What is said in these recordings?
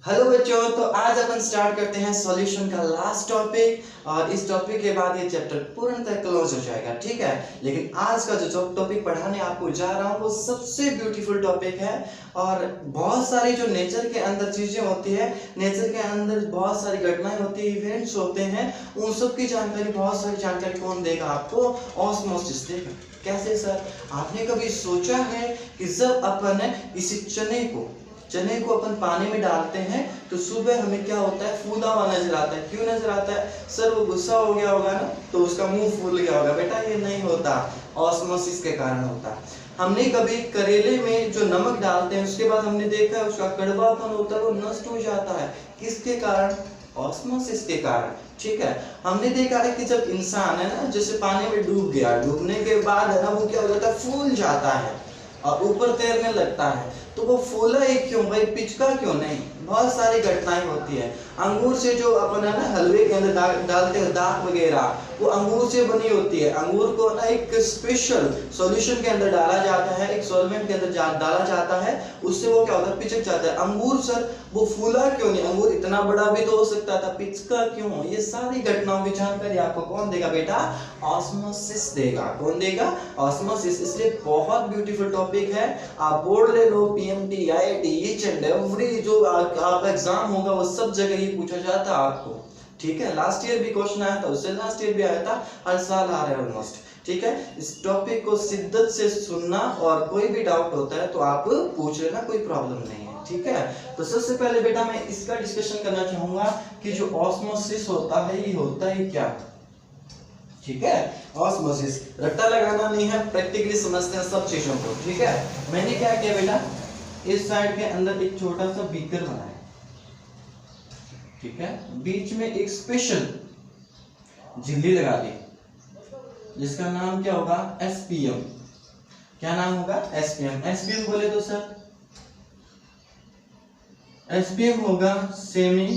Hello बच्चों, तो आज अपन स्टार्ट करते हैं सॉल्यूशन का लास्ट टॉपिक और इस टॉपिक के बाद ये चैप्टर पूर्णतः क्लोज हो जाएगा। ठीक है, लेकिन आज का जो टॉपिक पढ़ाने आपको जा रहा हूँ वो सबसे ब्यूटीफुल टॉपिक है और बहुत सारी जो नेचर के अंदर चीजें होती है, नेचर के अंदर बहुत सारी घटनाएं होती है, इवेंट्स होते हैं, उन सब की जानकारी, बहुत सारी जानकारी कौन देगा आपको? ऑस्मोसिस देगा। कैसे सर? आपने कभी सोचा है कि जब अपन इसी चने को अपन पानी में डालते हैं तो सुबह हमें क्या होता है? फूला हुआ नजर आता है। क्यों नजर आता है सर? वो गुस्सा हो गया होगा ना, तो उसका मुंह फूल गया होगा। बेटा ये नहीं होता, ऑस्मोसिस के कारण होता है। हमने कभी करेले में जो नमक डालते हैं उसके बाद हमने देखा है उसका कड़वापन होता है वो नष्ट हो जाता है। किसके कारण? ऑस्मोसिस के कारण। ठीक है, हमने देखा है कि जब इंसान है ना, जैसे पानी में डूब गया, डूबने के बाद है ना वो क्या हो जाता है? फूल जाता है और ऊपर तैरने लगता है। तो वो फूला ही क्यों भाई? पिचका क्यों नहीं? बहुत सारी घटनाएं होती है। अंगूर से जो अपन है ना हलवे के अंदर डालते हैं दाग वगैरह, वो अंगूर से बनी होती है। अंगूर को ना एक स्पेशल सॉल्यूशन के अंदर डाला जाता है, एक सॉल्वेंट के अंदर डाला जाता है, उससे वो क्या होता है? पिचक जाता है। अंगूर सर वो फूला क्यों नहीं? अंगूर इतना बड़ा भी तो हो सकता था, पिचका क्यों? ये सारी घटनाओं की जानकारी आपको कौन देगा बेटा? ऑस्मोसिस देगा। कौन देगा? ऑस्मोसिस। इसलिए बहुत ब्यूटीफुल टॉपिक है। आप बोर्ड ले लो, PMT, IIT, each and every जो आपका एग्जाम होगा वो सब जगह ये पूछा जाता है आपको। ठीक है, लास्ट ईयर भी क्वेश्चन आया था, उससे लास्ट ईयर भी आया था, हर साल आ रहा है ऑलमोस्ट। ठीक है, इस टॉपिक को शिद्दत से सुनना और कोई भी डाउट होता है तो आप पूछ लेना, कोई प्रॉब्लम नहीं है। ठीक है, तो सबसे पहले बेटा मैं इसका डिस्कशन करना चाहूंगा कि जो ऑस्मोसिस होता है ये होता है क्या? ठीक है, ऑस्मोसिस रट्टा लगाना नहीं है, प्रैक्टिकली समझते हैं सब चीजों को। ठीक है, मैंने क्या किया बेटा, इस साइड के अंदर एक छोटा सा बीकर बनाया। ठीक है, बीच में एक स्पेशल झिल्ली लगा दी जिसका नाम क्या होगा? एसपीएम। क्या नाम होगा? एसपीएम। एसपीएम बोले तो सर एसपीएम होगा सेमी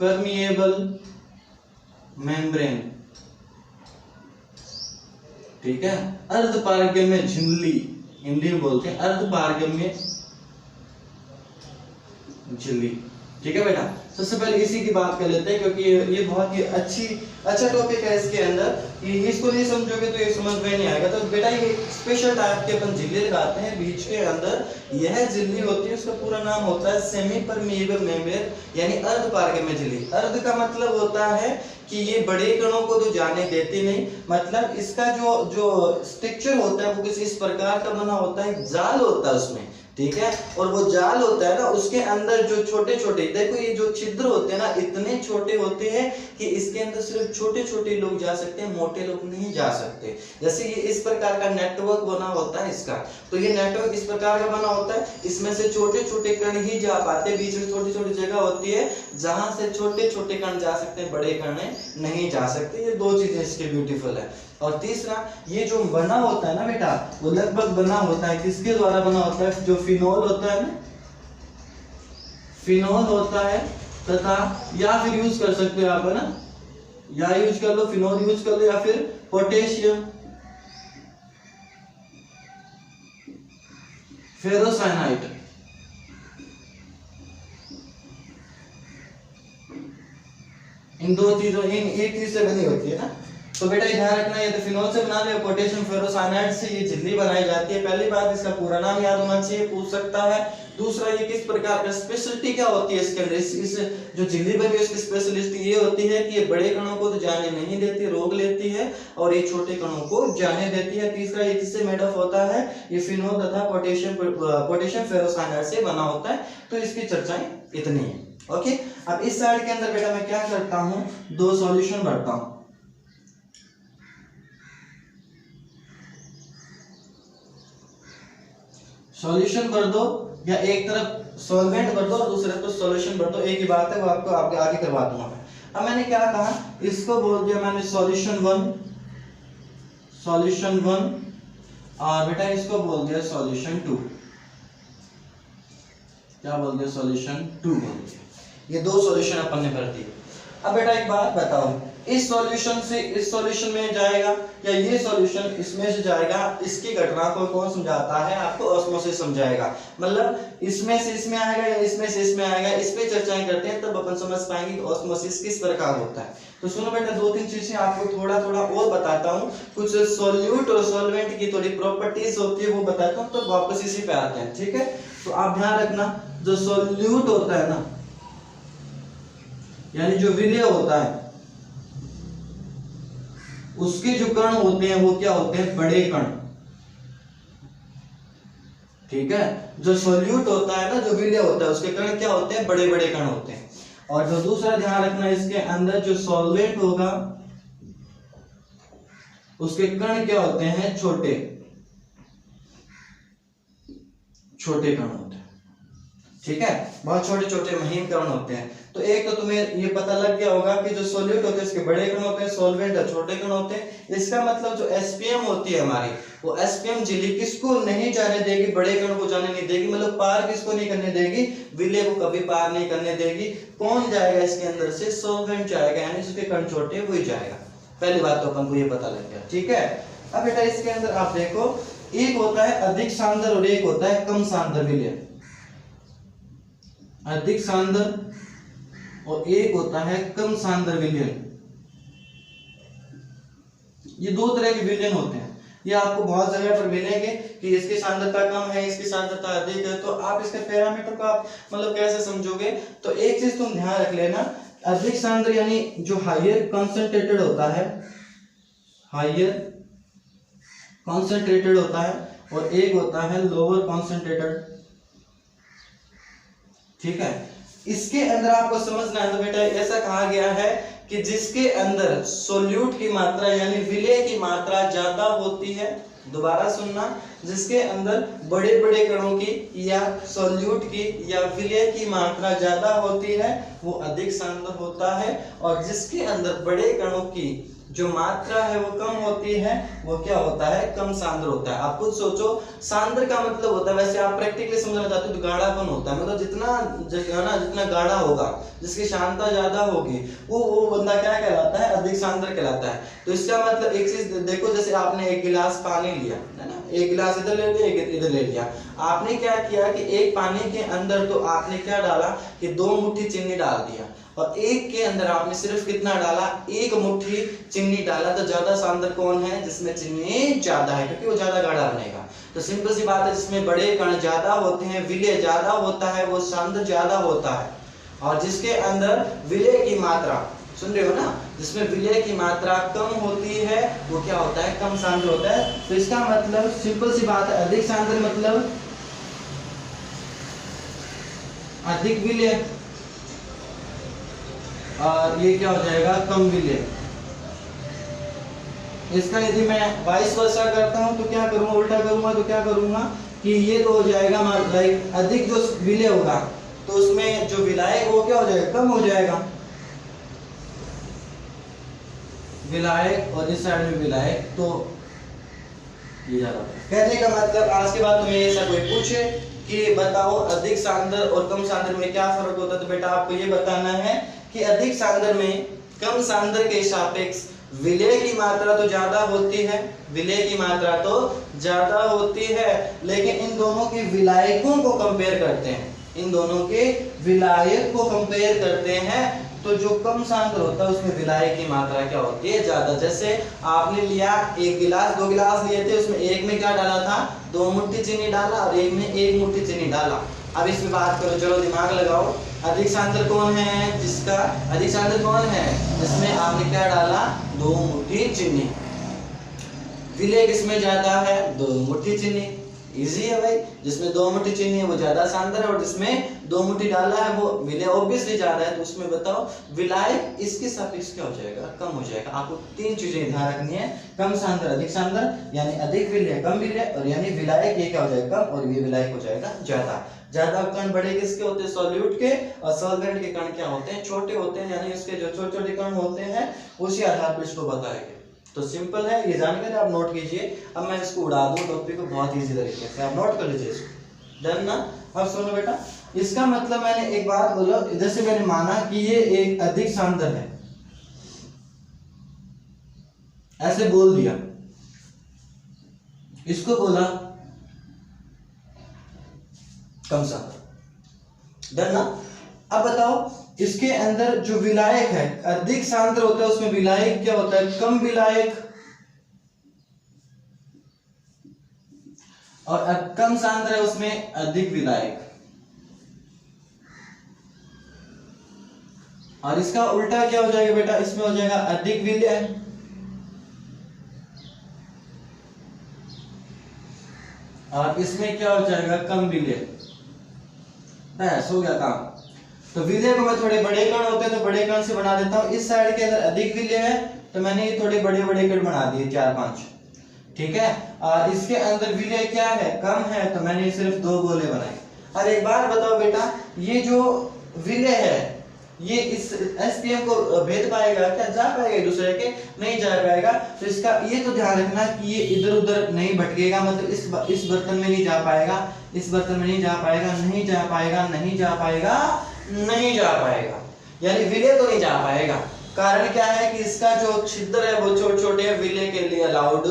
परमिएबल मेम्ब्रेन। ठीक है, अर्धपारगम्य झिल्ली, हिंदी में बोलते हैं अर्धपारगम्य झिल्ली। ठीक है बेटा, सबसे पहले इसी की बात कर लेते हैं क्योंकि ये बहुत ही अच्छा टॉपिक है। इसके अंदर कि इसको नहीं समझोगे तो ये समझ में नहीं आएगा। तो बेटा ये स्पेशल टाइप के अपन झिल्ली लगाते हैं बीच के अंदर। यह झिल्ली होती है, उसका पूरा नाम होता है सेमी परमिएबल मेम्ब्रेन, यानी अर्धपारगम्य झिल्ली। अर्ध का मतलब होता है कि ये बड़े कणों को तो जाने देती नहीं, मतलब इसका जो स्ट्रक्चर होता है वो किसी इस प्रकार का बना होता है, जाल होता है उसमें। ठीक है, और वो जाल होता है ना, उसके अंदर जो छोटे छोटे, देखो ये जो छिद्र होते हैं ना इतने छोटे होते हैं कि इसके अंदर सिर्फ छोटे छोटे लोग जा सकते हैं, मोटे लोग नहीं जा सकते। जैसे ये इस प्रकार का नेटवर्क बना होता है इसका, तो ये नेटवर्क इस प्रकार का बना होता है, इसमें से छोटे छोटे कण ही जा पाते हैं। बीच में छोटी छोटी जगह होती है जहां से छोटे छोटे कण जा सकते हैं, बड़े कण नहीं जा सकते। ये दो चीजें इसके ब्यूटीफुल है। और तीसरा, ये जो बना होता है ना बेटा, वो लगभग बना होता है किसके द्वारा बना होता है? जो फिनोल होता है ना, फिनोल होता है, तथा या फिर यूज कर सकते हो आप, है ना, या यूज कर लो, फिनोल यूज कर लो, या फिर पोटेशियम फेरोसाइनाइड। इन दो चीजों, इन एक चीज से बनी होती है ना। तो बेटा ध्यान रखना, ये तो फिनोल से बना लिया, पोटेशियम फेरोसाइनाइड से ये झिल्ली बनाई जाती है। पहली बात, इसका पूरा नाम याद होना चाहिए, पूछ सकता है। दूसरा, ये किस प्रकार का स्पेशलिटी क्या होती है इसके अंदर? इस जो झिल्ली बनी है उसकी स्पेशलिटी ये होती है कि ये बड़े कणों को तो जाने नहीं देती, रोक लेती है, और ये छोटे कणों को जाने देती है। तीसरा, ये किससे मेड अप होता है? ये फिनोल तथा पोटेशियम फेरोसाइनाइड से बना होता है। तो इसकी चर्चाएं इतनी है। ओके, अब इस साइड के अंदर बेटा मैं क्या करता हूँ, दो सॉल्यूशन भरता हूँ। सॉल्यूशन भर दो, या एक तरफ सॉल्वेंट भर दो और दूसरे तरफ सॉल्यूशन भर दो, एक ही बात है, वो आपको आगे करवा दूंगा मैं। अब मैंने क्या कहा, इसको बोल दिया मैंने सॉल्यूशन वन, और बेटा इसको बोल दिया सॉल्यूशन 2। क्या बोल दिया? सॉल्यूशन 2 बोल दिया। ये दो सॉल्यूशन अपन ने भर दिए। अब बेटा एक बात बताओ, इस सॉल्यूशन से इस सॉल्यूशन में जाएगा या ये सॉल्यूशन इसमें से जाएगा, इसकी घटना को कौन समझाता है? आपको ऑस्मोसिस समझाएगा। मतलब इसमें से इसमें आएगा या इसमें से इसमें आएगा, इस पे चर्चाएं करते हैं, तब अपन समझ पाएंगे कि ऑस्मोसिस किस प्रकार होता है। तो सुनो बेटा, दो तीन चीजें आपको थोड़ा थोड़ा और बताता हूँ। कुछ सॉल्यूट और सॉल्वेंट की थोड़ी प्रॉपर्टीज होती है वो बताता हूँ, तो वापस इसी पे आते हैं, ठीक है। तो आप ध्यान रखना, जो सॉल्यूट होता है ना, यानी जो विलय होता है, उसके जो कण होते हैं वो क्या होते हैं? बड़े कण, ठीक है। जो सॉल्यूट होता है ना, जो विलय होता है, उसके कण क्या होते हैं? बड़े बड़े कण होते हैं। और जो दूसरा ध्यान रखना, इसके अंदर जो सॉल्वेंट होगा उसके कण क्या होते हैं? छोटे छोटे कण होते हैं, ठीक है। बहुत छोटे छोटे महीन कण होते हैं। तो एक तो तुम्हें ये पता लग गया होगा कि जो सॉल्यूट होते हैं उसके बड़े कण होते हैं, सॉल्वेंट छोटे कण होते हैं। इसका मतलब जो एसपीएम होती है हमारी, वो एसपीएम झिल्ली किसको नहीं जाने देगी? बड़े कण को जाने नहीं देगी। मतलब पार किसको नहीं करने देगी? विलय को कभी पार नहीं करने देगी। कौन जाएगा इसके अंदर से? सॉल्वेंट जाएगा, यानी जिसके कण छोटे वही जाएगा। पहली बात तो अपन को ये पता लग गया, ठीक है। अब बेटा इसके अंदर आप देखो, एक होता है अधिक सांद्र और एक होता है कम सांद्र विलय। अधिक सांद्र और एक होता है कम सांद्र विलयन। ये दो तरह के विलयन होते हैं। ये आपको बहुत जगह पर मिलेंगे कि इसकी सांद्रता कम है, इसकी सांद्रता अधिक है। तो आप इसके पैरामीटर को आप मतलब कैसे समझोगे? तो एक चीज तुम ध्यान रख लेना, अधिक सांद्र यानी जो हायर कॉन्सेंट्रेटेड होता है, हायर कॉन्सेंट्रेटेड होता है, और एक होता है लोअर कॉन्सेंट्रेटेड, ठीक है। इसके अंदर आपको समझना है, तो बेटा ऐसा कहा गया है कि जिसके अंदर सोल्यूट की मात्रा यानी विलय की मात्रा ज्यादा होती है, दोबारा सुनना, जिसके अंदर बड़े बड़े कणों की या सोल्यूट की या विलय की मात्रा ज्यादा होती है वो अधिक सांद्र होता है, और जिसके अंदर बड़े कणों की जो मात्रा है वो कम होती है वो क्या होता है? कम सांद्र होता है। आप खुद सोचो, सांद्र का मतलब होता है, वैसे आप प्रैक्टिकली समझना चाहते हो तो गाढ़ापन होता है। मतलब जितना गाढ़ा होगा, जिसकी सांद्रता ज्यादा होगी, वो बंदा क्या कहलाता है? अधिक सांद्र कहलाता है। तो इसका मतलब एक चीज देखो, जैसे आपने एक गिलास पानी लिया है ना, एक गिलास इधर ले लिया, एक इधर ले लिया। आपने क्या किया कि एक पानी के अंदर तो आपने क्या डाला कि 2 मुट्ठी चीनी डाल दिया, और एक के अंदर आपने सिर्फ कितना डाला? 1 मुट्ठी चीनी डाला। तो ज्यादा सांद्र कौन है? जिसमें चीनी ज्यादा है, क्योंकि वो ज्यादा गाढ़ा बनेगा। तो सिंपल सी बात है, जिसमें बड़े कण ज्यादा होते हैं, विलय ज्यादा होता है, वो सांद्र ज्यादा होता है। और जिसके अंदर विलय की मात्रा, सुन रहे हो ना, जिसमें विलय की मात्रा कम होती है वो क्या होता है? कम सांद्र होता है। तो इसका मतलब सिंपल सी बात है, अधिक सांद्र मतलब अधिक विलय, और ये क्या हो जाएगा? कम विलय। इसका यदि मैं वाइस वर्सा करता हूं तो क्या करूंगा? उल्टा करूंगा तो क्या करूंगा कि ये तो हो जाएगा लाइक अधिक जो विलय होगा तो उसमें जो विलायक वो क्या हो जाएगा? कम हो जाएगा, विलायक, और इस साइड में विलायक, तो ये ज्यादा। कहने का मतलब आज के बाद तुम्हें ऐसा कोई पूछे कि बताओ अधिक सांद्र और कम सांद्र में क्या फर्क होता है, तो बेटा आपको ये बताना है कि अधिक सांद्र में कम सांद्र के सापेक्ष विलय की मात्रा तो ज्यादा होती है, विलय की मात्रा तो ज्यादा होती है, लेकिन इन दोनों के विलायकों को कंपेयर करते हैं, इन दोनों के विलायक को कंपेयर करते हैं, तो जो कम सांद्र होता है उसमें विलायक की मात्रा क्या होती है? ज्यादा। जैसे आपने लिया एक गिलास, 2 गिलास लिए थे, उसमें एक में क्या डाला था? 2 मुट्ठी चीनी डाला, और एक में 1 मुट्ठी चीनी डाला। अब इसमें बात करो, चलो दिमाग लगाओ, अधिक सांद्र कौन है? जिसका अधिक सांद्र कौन है? जिसमें आपने क्या डाला? 2 मुट्ठी चीनी। विलय किसमें ज्यादा है? 2 मुट्ठी चीनी। इजी है भाई, जिसमें 2 मुट्ठी चीनी है वो ज्यादा सांद्र है, और जिसमें 2 मुट्ठी डाला है वो विलय ऑब्वियसली ज्यादा है। तो उसमें बताओ विलायक इसके सापेक्ष क्या हो जाएगा? कम हो जाएगा। आपको 3 चीजें ध्यान रखनी है, कम सांद्र अधिक सांद्र, यानी अधिक विलय कम विलय, और यानी विलायक ये क्या हो जाएगा? कम, और ये विलायक हो जाएगा ज्यादा। ज्यादा कण बड़े किसके होते हैं? सॉल्यूट के, और सॉल्वेंट के कण क्या होते हैं? छोटे होते हैं, यानी इसके जो छोटे छोटे कण होते हैं उसी आधार पर इसको बताएंगे। तो सिंपल है, ये जानकारी आप नोट कीजिए। अब मैं इसको उड़ा दूं टॉपिक को बहुत इजी तरीके से, आप नोट कर लीजिए इसको। डन ना? अब सुनो बेटा, इसका मतलब मैंने एक बात बोला, जैसे मैंने माना कि ये एक अधिक सांद्र है, ऐसे बोल दिया, इसको बोला कम सांद्र। डन ना। अब बताओ इसके अंदर जो विलायक है अधिक सांद्र होता है, उसमें विलायक क्या होता है? कम विलायक। और कम सांद्र है उसमें अधिक विलायक। और इसका उल्टा क्या हो जाएगा बेटा? इसमें हो जाएगा अधिक विलय और इसमें क्या हो जाएगा? कम विलय। बस हो गया काम। तो विलय को मैं थोड़े बड़े कण होते हैं तो बड़े कण से बना देता हूं। इस साइड के अंदर अधिक विलय है तो मैंने ये थोड़े बड़े बड़े कण बना दिए 4-5, ठीक है। और इसके अंदर विलय क्या है? कम है तो मैंने सिर्फ 2 गोले बनाए। और एक बात बताओ बेटा, ये जो विलय है ये इस एसपीएम को भेद पाएगा क्या? जा पाएगा एक दूसरे के? नहीं जा पाएगा। तो इसका ये तो ध्यान रखना कि ये इधर उधर नहीं भटकेगा, मतलब इस बर्तन में नहीं जा पाएगा, इस बर्तन में नहीं जा पाएगा, नहीं जा पाएगा, नहीं जा पाएगा, नहीं जा पाएगा, यानी विलय तो नहीं जा पाएगा। कारण क्या है कि इसका जो छिद्र है वो छोटे छोटे विलय के लिए अलाउड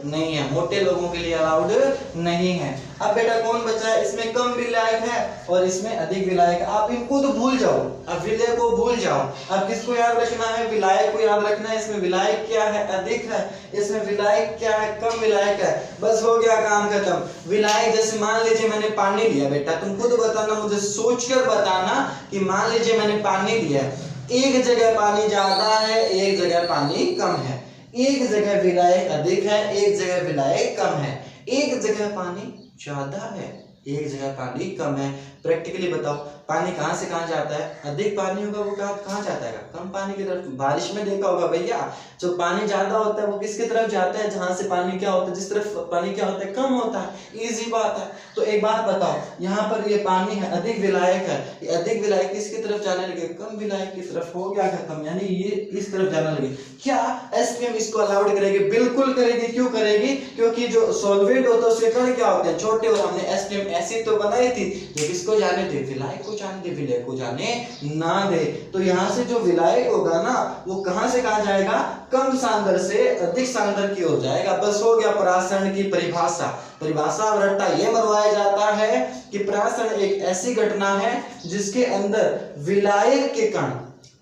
नहीं है, मोटे लोगों के लिए अलाउड नहीं है। अब बेटा कौन बचा है? इसमें कम विलायक है और इसमें अधिक विलायक। आप इनको तो भूल जाओ, अब विलय को भूल जाओ। अब किसको याद रखना है? विलायक को याद रखना है। इसमें विलायक क्या है? अधिक है। इसमें विलायक क्या है? कम विलायक है। बस हो गया काम खत्म। विलायक जैसे मान लीजिए मैंने पानी लिया, बेटा तुम खुद बताना, मुझे सोचकर बताना कि मान लीजिए मैंने पानी लिया, एक जगह पानी ज्यादा है, एक जगह पानी कम है, एक जगह विलायक अधिक है, एक जगह विलायक कम है, एक जगह पानी ज्यादा है, एक जगह पानी कम है। प्रैक्टिकली बताओ पानी कहां से कहां जाता है? अधिक पानी होगा वो कहां जाता है? कम पानी की तरफ। बारिश में देखा होगा भैया, जो पानी ज्यादा होता है वो किसकी तरफ जाता है? जहां से पानी क्या होता है, जिस तरफ पानी क्या होता है? कम होता है। इजी बात है। तो एक बात बताओ, यहाँ पर ये पानी है, अधिक विलायक है, ये अधिक विलायक किसकी तरफ जाने लगे? कम विलायक की तरफ। हो गया खत्म, यानी ये इस तरफ जाने लगे। क्या एसपीएम इसको अलाउड करेगी? बिल्कुल करेगी। क्यों करेगी? क्योंकि जो सॉल्वेंट होता है उसके कण क्या होते हैं? छोटे। और हमने एसपीएम ऐसी तो बनाई थी ये किसको जाने दे? विलायक को जाने दे, विलय को जाने ना दे। तो यहाँ से जो विलायक होगा ना वो कहां से कहां जाएगा? कम सांद्र से अधिक सांद्र की ओर जाएगा। बस हो गया परासरण की परिभाषा। परिभाषा और रट्टा ये मरवाया जाता है कि परासरण एक ऐसी घटना है जिसके अंदर विलायक के कण,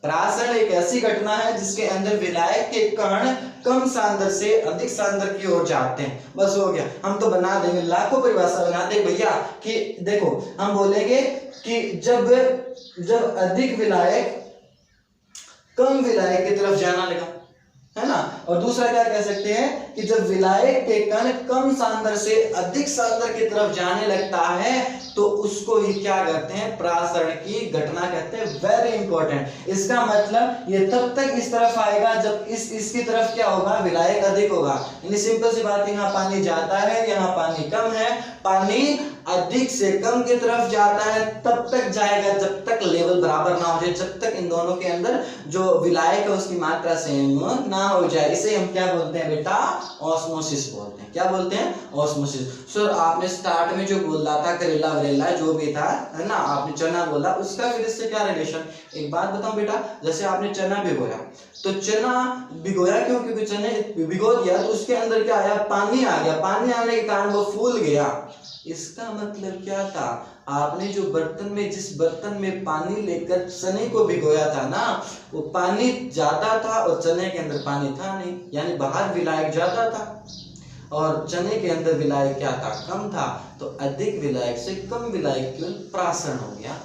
परासरण एक ऐसी घटना है जिसके अंदर विलायक के कण कम सांद्र से अधिक सांद्र की ओर जाते हैं। बस हो गया। हम तो बना देंगे, लाखों परिभाषा बना देंगे भैया कि देखो हम बोलेंगे कि जब अधिक विलायक कम विलायक की तरफ जाना लगा, है ना। और दूसरा क्या कह सकते हैं कि जब विलायक के कण कम सांद्र से अधिक सांद्र की तरफ जाने लगता है तो उसको ही क्या कहते हैं? परासरण की घटना कहते हैं। Very important. इसका मतलब ये तब तक इस तरफ आएगा जब इसकी तरफ क्या होगा? विलायक अधिक होगा। यानी सिंपल सी बात है, यहाँ पानी जाता है, यहाँ पानी कम है, पानी अधिक से कम की तरफ जाता है तब तक जाएगा जब तक लेवल बराबर ना हो जाए, जब तक इन दोनों के अंदर जो विलायक है उसकी मात्रा सेम ना हो जाए। इसे हम क्या बोलते हैं बेटा? ऑस्मोसिस बोलते हैं। क्या बोलते हैं? ऑस्मोसिस। सर आपने स्टार्ट में जो बोला था करेला वरेला जो भी था, है ना, आपने चना बोला, उसका फिर इससे क्या रिलेशन? एक बात बताऊं बेटा, जैसे आपने चना भिगोया तो चना भिगोया क्यों? क्योंकि चने भिगो दिया तो उसके अंदर क्या आया? पानी आ गया। पानी आने के कारण वो फूल गया। इसका मतलब क्या था? आपने जो बर्तन में, जिस बर्तन में पानी लेकर चने को भिगोया था ना, वो पानी ज्यादा था और चने के अंदर पानी था नहीं, यानी बाहर विलायक ज्यादा था और चने के अंदर विलायक क्या था? कम था। तो अधिक विलायक से कम विलायक क्यों? परासरण हो गया।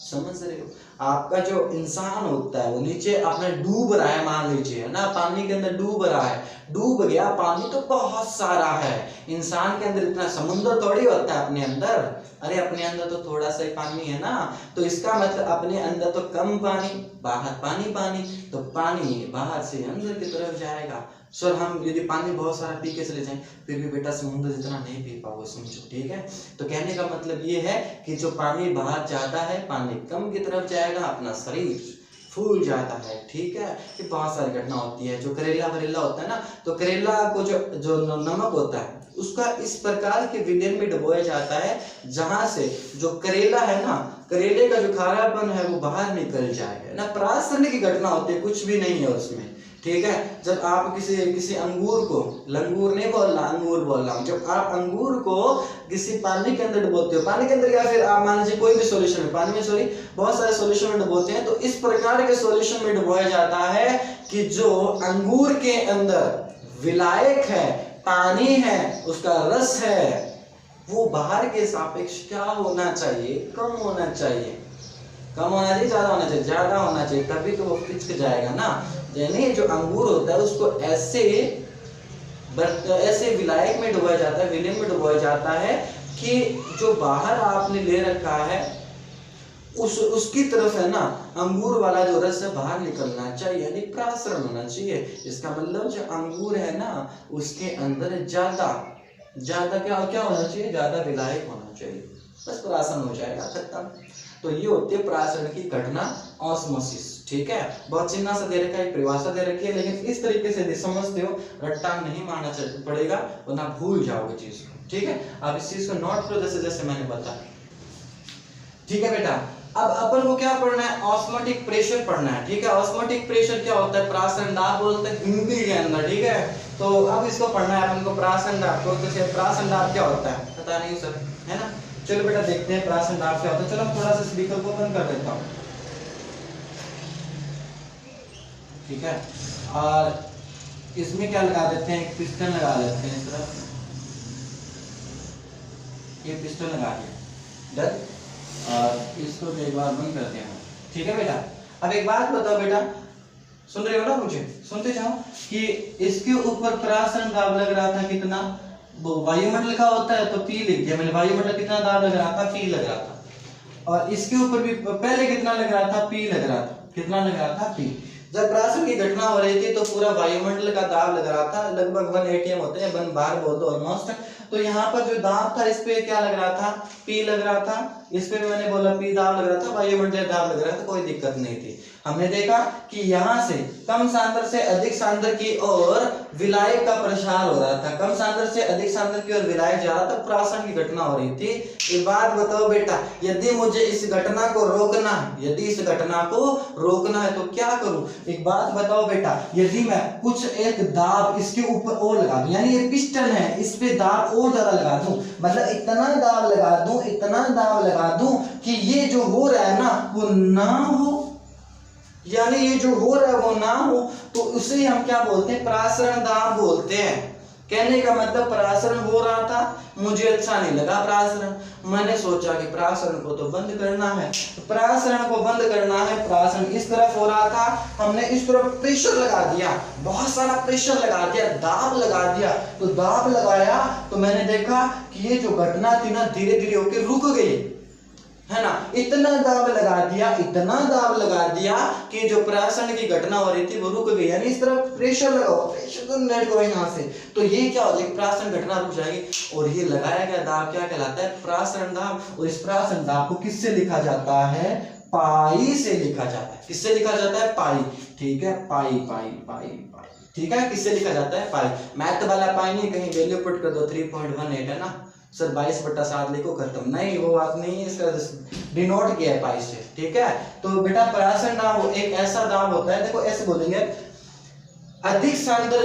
समझ रहे हो? आपका जो इंसान होता है वो नीचे अपने डूब रहा है, मान लीजिए, है ना, पानी के अंदर डूब रहा है, डूब गया, पानी तो बहुत सारा है, इंसान के अंदर इतना समुद्र थोड़ी होता है अपने अंदर, अरे अपने अंदर तो थोड़ा सा ही पानी है ना। तो इसका मतलब अपने अंदर तो कम पानी, बाहर पानी पानी, तो पानी बाहर से अंदर की तरफ जाएगा। सर हम यदि पानी बहुत सारा पी के चले जाएं फिर भी बेटा समुद्र जितना नहीं पी पाओगे, समझो, ठीक है। तो कहने का मतलब ये है कि जो पानी बाहर जाता है पानी कम की तरफ जाएगा, अपना शरीर फूल जाता है, ठीक है। ये बहुत सारी घटना होती है। जो करेला वरेला होता है ना, तो करेला को जो नमक होता है उसका इस प्रकार के विलयन में डुबोया जाता है जहां से जो करेला है ना, करेले का जो खारापन है वो बाहर निकल जाएगा ना। परासरण की घटना होती है, कुछ भी नहीं है उसमें, ठीक है। जब आप किसी अंगूर को, लंगूर नहीं बोल रहा, अंगूर बोल रहा हूँ, जब आप अंगूर को किसी पानी के अंदर डुबोते हो, पानी के अंदर या फिर आप मान लीजिए कोई भी सॉल्यूशन में, पानी में सॉरी बहुत सारे सॉल्यूशन में डुबोते हैं, तो इस प्रकार के सॉल्यूशन में डुबोया जाता है कि जो अंगूर के अंदर विलायक है, पानी है, उसका रस है, वो बाहर के सापेक्ष क्या होना चाहिए, कम होना चाहिए। कम होना चाहिए, ज्यादा होना चाहिए, ज्यादा होना चाहिए, तभी तो वो पिचक जाएगा ना। यानी जो अंगूर होता है उसको ऐसे विलायक में डुबाया जाता है, विलयन में डुबाया जाता है कि जो बाहर आपने ले रखा है उसकी तरफ है ना अंगूर वाला जो रस है बाहर निकलना चाहिए, यानी प्रासरण होना चाहिए। इसका मतलब जो अंगूर है ना उसके अंदर ज्यादा क्या होना चाहिए, ज्यादा विलायक होना चाहिए, बस प्राशन हो जाएगा, खत्म। तो ये होती है प्रासरण की घटना, ऑस्मोसिस। ठीक है, बहुत चिन्ह सा दे रखा है, परिभाषा दे रखी है, लेकिन इस तरीके से समझते हो, रट्टा नहीं मारना पड़ेगा वरना भूल जाओगे चीज को। ठीक है, आप इस चीज को नोट करो जैसे जैसे मैंने बताया। ठीक है बेटा, अब अपन को क्या पढ़ना है, ऑस्मोटिक प्रेशर पढ़ना है। ठीक है, ऑस्मोटिक प्रेशर क्या होता है, प्रासरण दाब बोलते हैं हिंदी के अंदर। ठीक है, तो अब इसको पढ़ना है अपन को, प्रासरण दाब को। तो प्रासरण दाब क्या होता है पता नहीं सर, है ना। चलो बेटा देखते हैं प्रासरण दाब क्या होता है। चलो थोड़ा सा स्पीकर को बंद कर देता हूँ। ठीक है, और इसमें क्या लगा देते हैं, एक पिस्टन लगा देते हैं इस तरफ, ये पिस्टन लगा दिया, डन। और इसको एक बार बंद करते हैं। ठीक है बेटा, अब एक बात बताओ बेटा, सुन रहे हो ना, मुझे सुनते जाओ कि इसके ऊपर प्रासरण दाब लग रहा था कितना, वो वायुमंडल का होता है तो पी लिख दिया मैंने, वायुमंडल कितना दाब लग रहा था, पी लग रहा था। और इसके ऊपर भी पहले कितना लग रहा था, पी लग रहा था, कितना लग रहा था, पी। जब प्रासरण की घटना हो रही थी तो पूरा वायुमंडल का दाब लग रहा था, लगभग 1 atm होते हैं, 1 बार बोल दो ऑलमोस्ट। तो यहाँ पर जो दाब था इस पे क्या लग रहा था, पी लग रहा था, इस पे भी मैंने बोला पी दाब लग रहा था, वायुमंडल दाब लग रहा था, कोई दिक्कत नहीं थी। हमने देखा कि यहाँ से कम सांद्र से अधिक सांद्र की ओर विलायक का प्रसार हो रहा था, कम सांद्र से अधिक सांद्र की ओर विलायक जा रहा था, प्रासरण की घटना हो रही थी। एक बात बताओ बेटा, यदि मुझे इस घटना को रोकना है, यदि इस घटना को रोकना है तो क्या करूं। एक बात बताओ बेटा, यदि मैं कुछ एक दाब इसके ऊपर और लगा दूं, यानी ये पिस्टन है, इस पे दाब और ज्यादा लगा दूं, मतलब इतना दाब लगा दूं, इतना दाब लगा दूं कि ये जो हो रहा है ना वो ना हो, यानी ये जो हो रहा है वो ना हो, तो उसे हम क्या बोलते हैं, प्रासरण दाब बोलते हैं। कहने का मतलब प्रासरण हो रहा था, मुझे अच्छा नहीं लगा प्रासरण, मैंने सोचा कि प्रासरण को तो बंद करना है, तो प्रासरण को बंद करना है, प्रासरण इस तरफ हो रहा था, हमने इस तरफ प्रेशर लगा दिया, बहुत सारा प्रेशर लगा दिया, दाब लगा दिया। तो दाब लगाया तो मैंने देखा कि ये जो घटना थी ना धीरे धीरे होकर रुक गई, है ना। इतना दाब लगा दिया, इतना दाब लगा दिया कि जो प्रासरण की घटना हो रही थी वो रुक गई, यानी इस तरफ प्रेशर लगाओ, प्रेशर तो नेट को यहाँ से, तो ये क्या हो जाएगी, प्रासरण घटना रुक जाएगी। और ये लगाया गया दाब क्या कहलाता है, प्रासरण दाब। और इस प्रासरण दाब को किससे लिखा जाता है, पाई से लिखा जाता है। किससे लिखा जाता है, पाई। ठीक है, पाई पाई पाई पाई, ठीक है, किससे लिखा जाता है, पाई। मैथ वाला पाई नहीं, कहीं वैल्यू पुट कर दो 3.18 है ना सर, 22/7 लिखो, खत्म, नहीं वो बात नहीं है, इसका डिनोट किया है पाई से। ठीक है, तो बेटा प्रासरण दाब एक ऐसा दाब होता है, देखो ऐसे बोलेंगे, अधिक सांद्र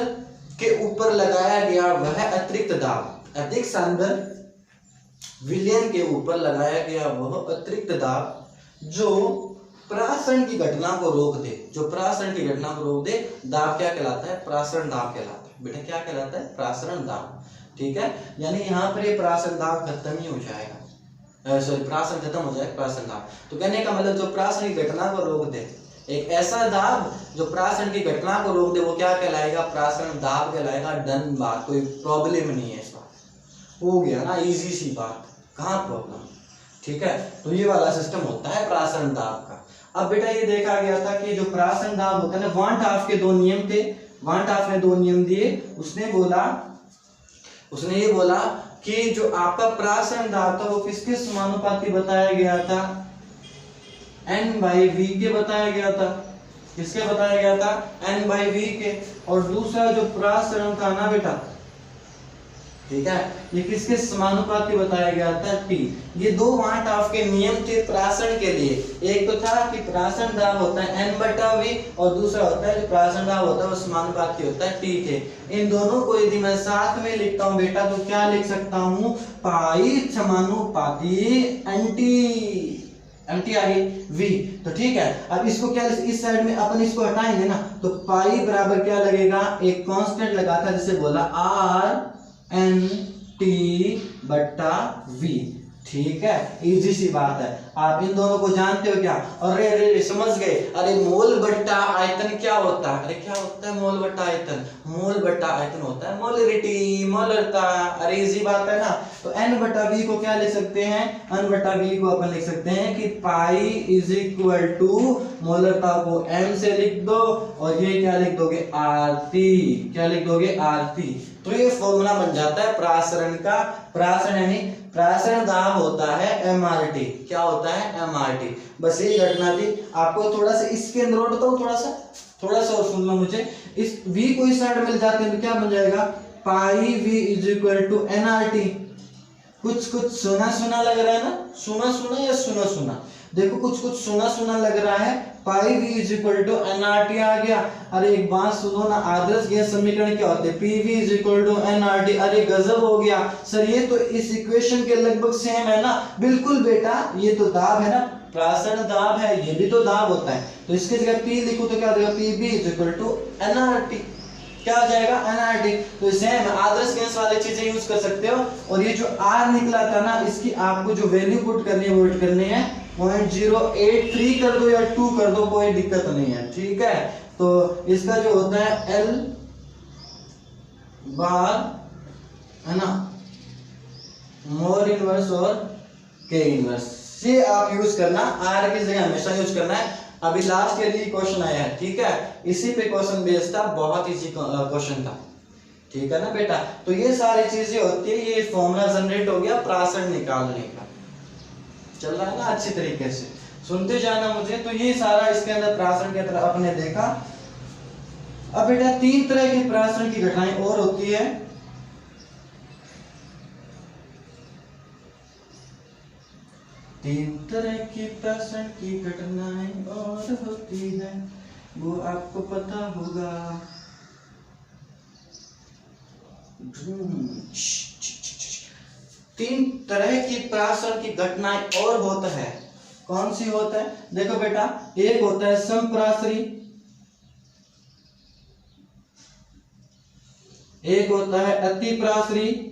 के ऊपर लगाया गया वह अतिरिक्त दाब, अधिक सांद्र विलयन के ऊपर लगाया गया वह अतिरिक्त दाब जो प्रासरण की घटना को रोक दे, जो प्रासरण की घटना को रोक दे, दाब क्या कहलाता है, प्रासरण दाब कहलाता है। बेटा क्या कहलाता है, प्रासरण दाब। ठीक है, यानी यहाँ पर ये प्रासरण दाब खत्म ही हो जाएगा, सॉरी प्रासरण खत्म हो जाएगा, प्रासरण दाब। तो कहने का मतलब जो प्रासरण की घटना को रोक दे, एक ऐसा दाब जो प्रासरण की घटना को रोक दे, वो क्या कहलाएगा, प्रासरण दाब कहलाएगा। डन बात, कोई प्रॉब्लम नहीं है, इस बात हो गया ना, इजी सी बात, कहाँ प्रॉब्लम। ठीक है, तो ये वाला सिस्टम होता है प्रासरण दाब का। अब बेटा ये देखा गया था कि जो प्रासरण दाब होता है ना, वान टॉफ के 2 नियम थे, वान टॉफ ने 2 नियम दिए। उसने ये बोला कि जो आपका प्रासरण दाब था वो किसके समानुपाती बताया गया था, N/V के बताया गया था। किसके बताया गया था, N/V के। और दूसरा जो प्रासरण था ना बेटा, ठीक है, ये किसके समानुपाती बताया गया था, टी। ये दो वाट ऑफ के नियम थे प्रासरण के लिए। एक तो था कि प्रासरण दाब होता है n/v और दूसरा होता है जो प्रासरण दाब होता है वो समानुपाती होता है टी के। इन दोनों को यदि मैं साथ में लिखता हूँ बेटा तो क्या लिख सकता हूँ, पाई समानुपाती एमटी आ गई v। तो ठीक है, अब इसको क्या इस साइड में अपन इसको हटाएंगे ना तो पाई बराबर क्या लगेगा, एक कांस्टेंट लगा था जिसे बोला आर एन टी बट्टा वी। ठीक है, इजी सी बात है, आप इन दोनों को जानते हो क्या। अरे अरे समझ गए, अरे मोल बट्टा आयतन क्या होता है, अरे क्या होता है मोल बट्टा आयतन, मोल बट्टा आयतन होता है मोलरिटी, मोलरता। अरे इजी बात है ना। तो n बट्टा v को क्या लिख सकते हैं, n बट्टा v को अपन लिख सकते हैं कि पाई इज इक्वल टू मोलरता को m से लिख दो और ये क्या लिख दोगे आरती, क्या लिख दोगे आरती। तो ये फॉर्मूला बन जाता है प्रासरण का। प्रासरण यानी प्रासरण दाब होता है mRT। क्या होता है mRT। बस यही घटना थी। आपको थोड़ा सा इसके अंदर होता हूँ, थोड़ा सा और सुन लो मुझे। इस v को इस साइड मिल जाते हैं तो क्या बन जाएगा, pi v is equal to nRT। कुछ सुना सुना लग रहा है ना, सुना सुना या सुना सुना, देखो कुछ सुना सुना लग रहा है। Pi v is equal to nRT आ गया। अरे एक बात सुनो ना, आदर्श गैस समीकरण क्या होते हैं, PV is equal to nRT। अरे गजब हो गया सर, ये तो इस इक्वेशन के लगभग सेम है ना। बिल्कुल बेटा, ये तो दाब है ना, प्रासरण दाब है, ये भी तो दाब होता है। तो इसकी जगह P लिखो तो क्या हो जाएगा, PV is equal to nRT। क्या हो जाएगा, nRT। तो सेम आदर्श गैस वाली चीजें यूज कर सकते हो। और ये जो R निकला था ना, इसकी आपको जो वैल्यू पुट करनी है वो पुट करनी है 0.083 कर दो या 2 कर दो, कोई दिक्कत नहीं है। ठीक है, तो इसका जो होता है L बार है ना, मोर इनवर्स और K इनवर्स, ये आप यूज करना, R की जगह हमेशा यूज करना है। अभी लास्ट के लिए क्वेश्चन आया है, ठीक है, इसी पे क्वेश्चन बेस्ड था, बहुत इजी क्वेश्चन था। ठीक है ना बेटा। तो ये सारी चीजें होती है, ये फॉर्मूला जनरेट हो गया प्रासरण निकालने का, चल रहा है ना अच्छी तरीके से, सुनते जाना मुझे। तो ये सारा इसके अंदर प्रासरण की तरह आपने देखा। अब बेटा तीन तरह की प्रासरण की घटनाएं और होती है। तीन तरह की प्रासरण की घटनाएं और होती है, वो आपको पता होगा। तीन तरह की प्रासरण की घटनाएं और होता है, कौन सी होता है, देखो बेटा, एक होता है समप्रासरी, एक होता है अतिप्रासरी,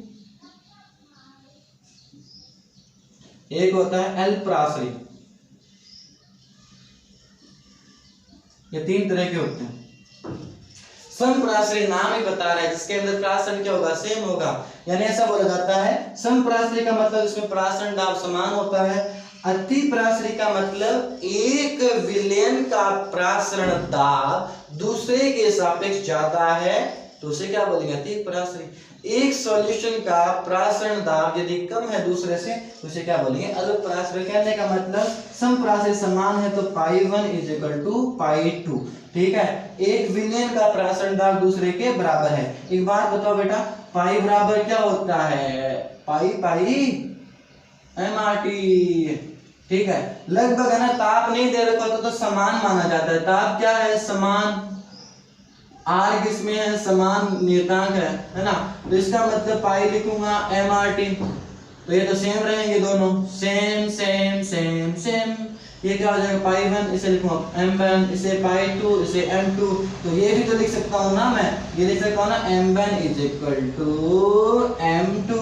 एक होता है अल्पप्रासरी। ये तीन तरह के होते हैं। समप्रासरी नाम ही बता रहा है, जिसके अंदर प्रासरण क्या होगा, सेम होगा, यानी ऐसा बोला जाता है। समप्रासरी का मतलब इसमें प्रासरण दाब समान होता है। अतिप्रासरी का मतलब एक विलयन का प्रासरण दाब दूसरे के सापेक्ष ज्यादा है, तो उसे क्या बोलेंगे, अतिप्रासरी। एक सॉल्यूशन का प्रासरण दाब यदि कम है दूसरे से तो उसे क्या बोलेंगे, अल्पप्रासरी। कहने का मतलब समप्रासरी समान है तो पाई 1 इज इक्वल टू पाई 2। ठीक है, एक विलयन का प्रासरण दाब दूसरे के बराबर है। एक बात बताओ बेटा, पाई बराबर क्या होता है, पाई mRT। ठीक है, लगभग है ना, ताप नहीं दे रखा तो समान माना जाता है। ताप क्या है, समान। R किसमें है, समान नियतांक है ना, तो इसका मतलब पाई लिखूंगा mRT, तो ये तो सेम रहेंगे दोनों, सेम सेम सेम सेम। ये क्या हो जाएगा, पाई 1 इसे लिखूंगा m1, इसे पाई 2 इसे m2, तो ये भी तो लिख सकता हूँ ना मैं, ये लिख सकता हूँ ना m1 is equal to m2।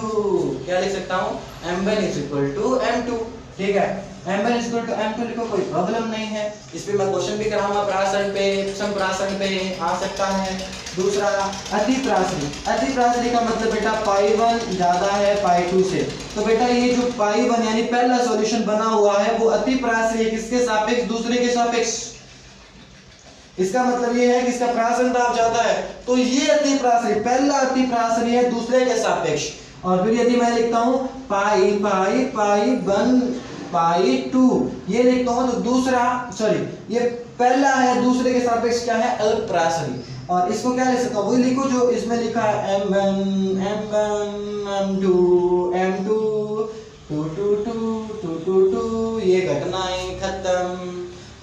क्या लिख सकता हूँ, m1 is equal to m2। ठीक है, m1 is equal to m2 लिखो, कोई प्रॉब्लम नहीं है। इस पे मैं क्वेश्चन भी कराऊंगा, प्रासरण पे, समप्रासरण पे आ सकता है। दूसरा अतिप्रासरी। अतिप्रासरी का मतलब बेटा पाई 1 ज्यादा है पाई 2 से, तो बेटा ये जो पाई 1 यानी पहला सॉल्यूशन बना हुआ है वो अतिप्रासरी है, किसके सापेक्ष, दूसरे के सापेक्ष। इसका मतलब ये है कि इसका प्रासरण दाब ज्यादा है, तो ये अतिप्रासरी, पहला अतिप्रासरी है दूसरे के सापेक्ष। और फिर यदि मैं लिखता हूं पाई पाई पाई 1 पाई 2, ये लिखता हूं तो दूसरा, सॉरी, ये पहला है दूसरे के सापेक्ष क्या है, अल्पप्रासरी। और इसको क्या लिख सकता हूँ, वही लिखो जो इसमें लिखा है M1 M2 M2 2 ये घटनाएं खत्म।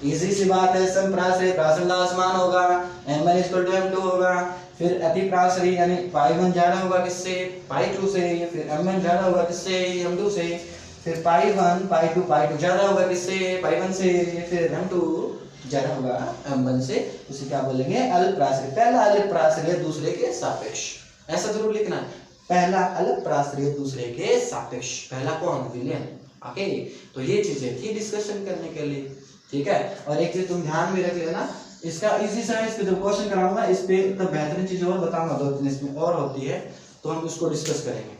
इजी सी बात है, समप्रासरी प्रासंग समान होगा, M1 = M2 होगा, फिर अतिप्रासरी यानी पाई1 ज्यादा होगा किससे, पाई2 से, फिर M1 ज्यादा होगा किससे, M2 से, फिर पाई1 पाई2 ज्यादा होगा किससे, पाई1 से, फिर M2 ज्यादा होगा M1 से, उसे क्या बोलेंगे, अल्पप्रासरी। पहला अल्पप्रासरी है दूसरे के सापेक्ष, ऐसा जरूर लिखना है, पहला अल्पप्रासरी है दूसरे के सापेक्ष, पहला कौन, विलियम। ओके, तो ये चीजें थी डिस्कशन करने के लिए, ठीक है। और एक चीज तुम ध्यान में रख लेना, इसका इजी सा इस पे जो क्वेश्चन कराऊंगा इस पे तो बेहतरीन चीज और बताऊंगा, दो तीन इसमें और होती है तो हम उसको डिस्कस करेंगे,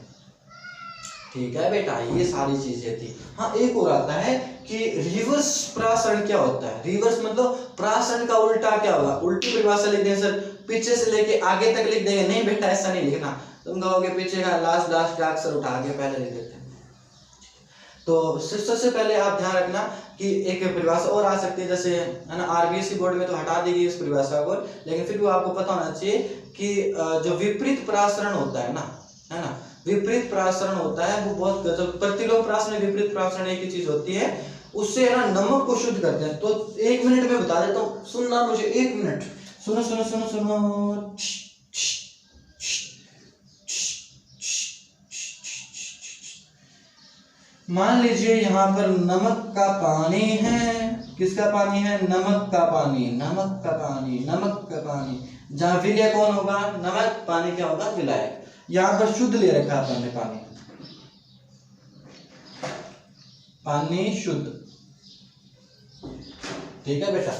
ठीक है बेटा। ये सारी चीजें थी। हाँ, एक और आता है कि रिवर्स प्रासरण क्या होता है। रिवर्स मतलब प्रासरण का उल्टा क्या होगा, उल्टी परिभाषा लिख दें सर, पीछे से लेके आगे तक लिख देंगे, नहीं बेटा ऐसा नहीं लिखना, तुम कहोगे पीछे का लास्ट अक्षर उठा के पहले लिख देते हैं। तो सबसे पहले आप ध्यान रखना कि एक परिभाषा और आ सकती है, जैसे है ना, आरबीएससी बोर्ड में तो हटा दी गई इस परिभाषा को, लेकिन फिर भी आपको पता होना चाहिए कि जो विपरीत प्रासरण होता है ना, विपरीत प्रासरण होता है वो बहुत गजब। प्रतिलोम प्रासरण विपरीत प्रासरण एक ही चीज होती है, उससे ना नमक को शुद्ध करते हैं। तो 1 मिनट में बता देता हूँ, सुनना मुझे, 1 मिनट सुनो सुनो सुनो सुनो। मान लीजिए यहाँ पर नमक का पानी है, किसका पानी है, नमक का पानी, नमक का पानी, नमक का पानी, जहाँ विलय कौन होगा, नमक, पानी क्या होगा, विलायक। यहाँ पर शुद्ध ले रखा है हमने पानी, पानी शुद्ध, ठीक है बेटा।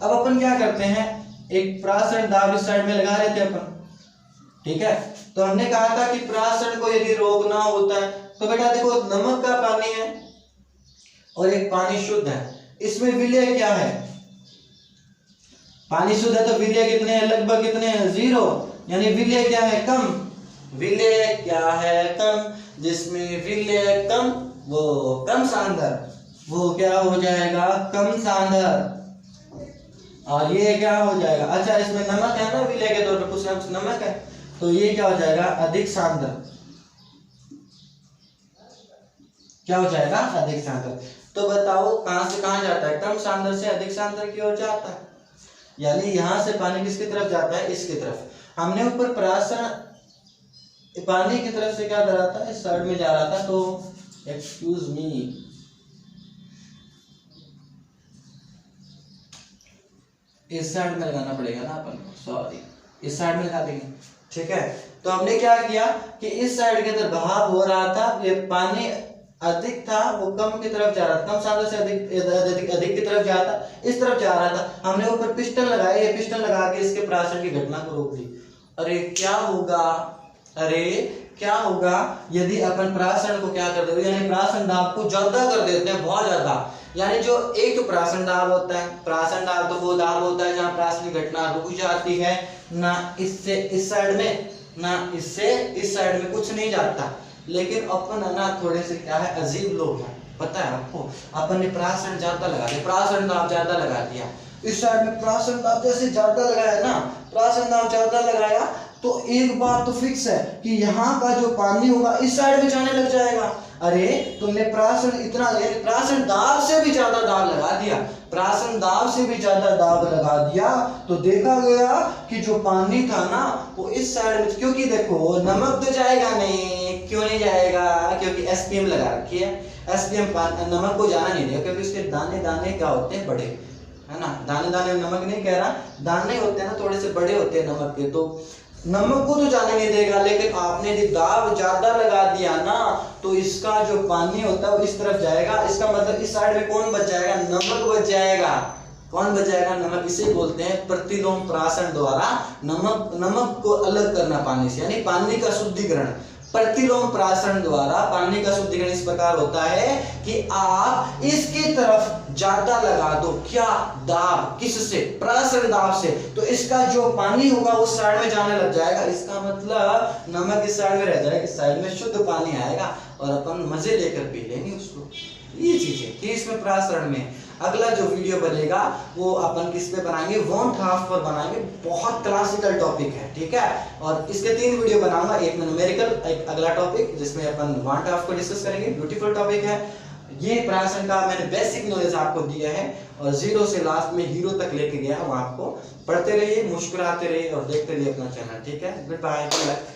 अब अपन क्या करते हैं, एक प्रासरण दाब इस साइड में लगा लेते हैं अपन, ठीक है। तो हमने कहा था कि प्रासरण को यदि रोकना होता है तो बेटा देखो, नमक का पानी है और एक पानी शुद्ध है, इसमें विलय क्या है, पानी शुद्ध है तो विलय कितने हैं, लगभग कितने हैं, 0, यानी विलय क्या है, कम, विलय क्या है, कम, जिसमें विलय कम वो कम सांद्र, वो क्या हो जाएगा, कम सांद्र, और ये क्या हो जाएगा, अच्छा इसमें नमक है ना, विलय के तौर पर कुछ नमक है, तो ये क्या हो जाएगा, अधिक सांद्र, क्या हो जाएगा, अधिक सांद्र। तो बताओ कहां से कहां जाता है, कम सांद्र से अधिक सांद्र की ओर जाता है, यानी यहां से पानी किसकी तरफ जाता है, इसकी तरफ। हमने ऊपर प्रासरण पानी की तरफ से क्या करा था, इस साइड में जा रहा था, तो एक्सक्यूज मी, इस साइड में लगाना पड़ेगा ना अपन को, सॉरी इस साइड में लगा देंगे, ठीक है। तो हमने क्या किया कि इस साइड के अंदर बहाव हो रहा था, ये पानी अधिक था, वो कम की तरफ जा रहा था, कम सांद्र से अधिक की तरफ जा रहा था, इस तरफ जा रहा था। हमने ऊपर पिस्टन लगाया, ये पिस्टन लगा के इसके प्रासरण की घटना को रोक दी। अरे क्या होगा यदि अपन प्रासरण को क्या कर देते, यानी प्रासरण दाब को ज्यादा कर देते हैं, बहुत ज्यादा, यानी जो एक तो प्रासरण दाब होता है, प्रासरण दाब तो वो दाब होता है जहाँ प्रासरण की घटना रुक जाती है, ना इससे इस साइड में ना इससे इस साइड में कुछ नहीं जाता। लेकिन अपन ना थोड़े से क्या है, अजीब लोग हैं, पता है आपको, अपन ने प्रासरण ज्यादा लगा दिया, प्रासरण दाब ज्यादा लगा दिया, इस साइड में प्रासरण दाब जैसे ज्यादा लगाया ना, प्रासरण दाब ज्यादा लगाया तो एक बात तो फिक्स है कि यहाँ का जो पानी होगा इस साइड में जाने लग जाएगा। अरे तुमने प्रासरण इतना, प्रासरण दाब से भी ज्यादा दाब लगा दिया, प्रासरण दाब से भी ज्यादा दाब लगा दिया, तो देखा गया कि जो पानी था ना वो इस साइड में, क्योंकि देखो नमक तो जाएगा नहीं, क्यों नहीं जाएगा, क्योंकि एसपीएम लगा रखी है, एसपीएम नमक को जाना नहीं देगा, क्योंकि उसके दाने दाने क्या होते हैं, बड़े, है ना, दाने दाने नमक नहीं कह रहा, दाने होते हैं ना थोड़े से बड़े होते हैं नमक के, तो नमक को तो जाने नहीं देगा। लेकिन आपने यदि दाब ज्यादा लगा दिया ना तो इसका जो पानी होता है वो इस तरफ जाएगा, इसका मतलब इस साइड में कौन बच जाएगा, नमक बच जाएगा। कौन बच जाएगा, नमक। इसे बोलते हैं प्रतिलोम प्रासरण द्वारा नमक को अलग करना पानी से, यानी पानी का शुद्धिकरण। प्रतिलोम प्रासरण द्वारा पानी का शुद्धिकरण इस प्रकार होता है कि आप इसकी तरफ ज्यादा लगा दो, क्या, दाब, किससे, प्रासरण दाब से, तो इसका जो पानी होगा उस साइड में जाने लग जाएगा। इसका मतलब नमक इस साइड में रह जाएगा, इस साइड में शुद्ध पानी आएगा और अपन मजे लेकर पी लेंगे उसको। ये चीजें थी इसमें प्रासरण में। अगला जो वीडियो बनेगा वो अपन किस पे बनाएंगे, वांट हाफ पर बनाएंगे। बहुत क्लासिकल टॉपिक है, ठीक है। और इसके 3 वीडियो बनाऊंगा, एक में न्यूमेरिकल, एक अगला टॉपिक जिसमें अपन वांट हाफ को डिस्कस करेंगे। ब्यूटीफुल टॉपिक है ये। प्राशन का मैंने बेसिक नॉलेज आपको दिया है और जीरो से लास्ट में हीरो तक लेके गया हूं आपको। पढ़ते रहिए, मुस्कुराते रहिए और देखते रहिए अपना चैनल, ठीक है। Goodbye, good luck.